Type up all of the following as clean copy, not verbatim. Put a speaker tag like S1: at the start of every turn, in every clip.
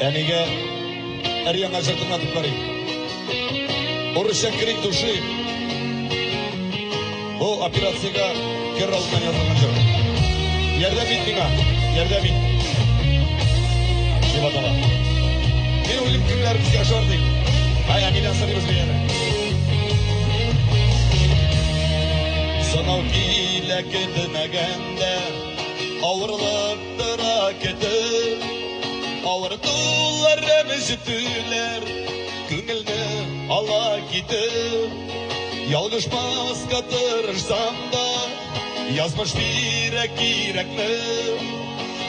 S1: Әнеге әриян ажыртын атып бари. Орышан керек души. Бұл операцияға кер алдынан язылған жыр. Ярдәм ит миңа, ярдәм ит. Деп атала. Мен өлім күнләрі бізге ашар дейік. Ай, амидан сыры бізге ені. Сынау килә көтмәгәндә, авырлыктыра көтеп. Ağır dullarım üşütüler, Күңілні ала кетіп. Ялгышмас қатырышсам да, Язмыш бирек керекні.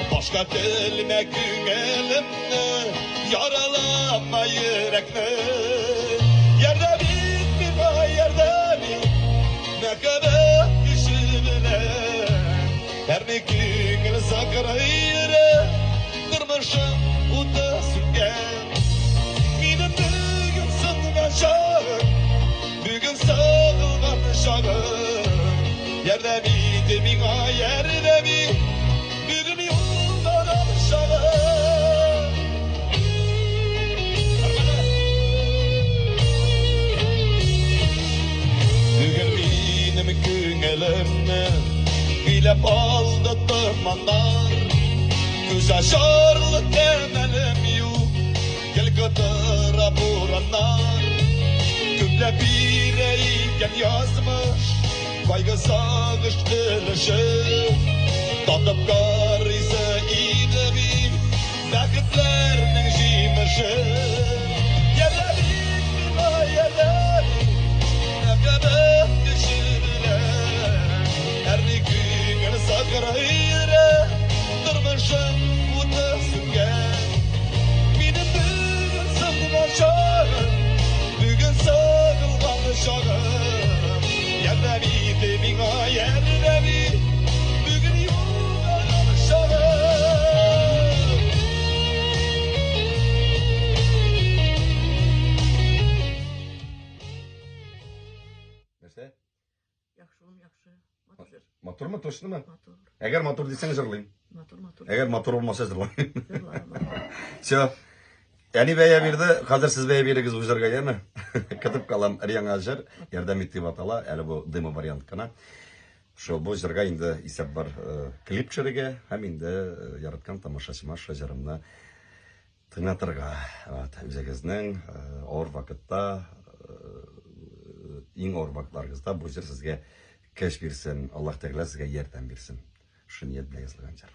S1: Башка тілме күңілімні, Яралама йөрәкні. Ярдәм ит миңа, ярдәм ит, Мәкәбәт кеше белән. Әрне күңіл сақырайыры, Kırmışım uda sürgen. Minin bugün sığılgan şağım, Bugün sığılgan şağım. Yerde miydi mina, yerde mi? Bugün yoldan şağım. Bugün benim küngülümni bilep aldı tırmanlar. Göz aşarlı temelim yok, Gel katıra buranlar. Kümle bireyken yazmış, Kaygı sağış kılışı. Tatıp karısı idemim, Vakitlerinin jimişi. Yerlerim bina yerlerim, Nekabet kişiler. Erni güngül sakırayırı, Durmuşum uda sürgen. Benim bugün sığılgan şağım, Bugün sığılgan şağım. Yardım iti bana, yardım it, Bugün yoldan şağım.
S2: Нәрсе?
S3: Яхшылым, яхшы. Матур.
S2: Мотор mu, точно mu?
S3: Матур.
S2: Әгәр мотор дисең жырлыйм.
S3: Матур.
S2: Әгәр мотор булмаса жырлыйм.
S3: Жырларым.
S2: Все. Әни бәя бирде, хәзер сез бәя бирегез бу җырга, яме? Кытып калам Рияңа җыр, ярдәм ит дип атала, әле бу демо вариант кына. Шул бу җырга инде исәп бар клип төшерергә һәм инде яраткан тамашачыма җырымны тыңлатырга. Үзегезнең авыр вакытта, иң авыр вакытларыгызда бу җыр сезгә көч бирсен, Аллаһ Тәгалә сезгә ярдәм бирсен. Шу ният белән язылган җыр.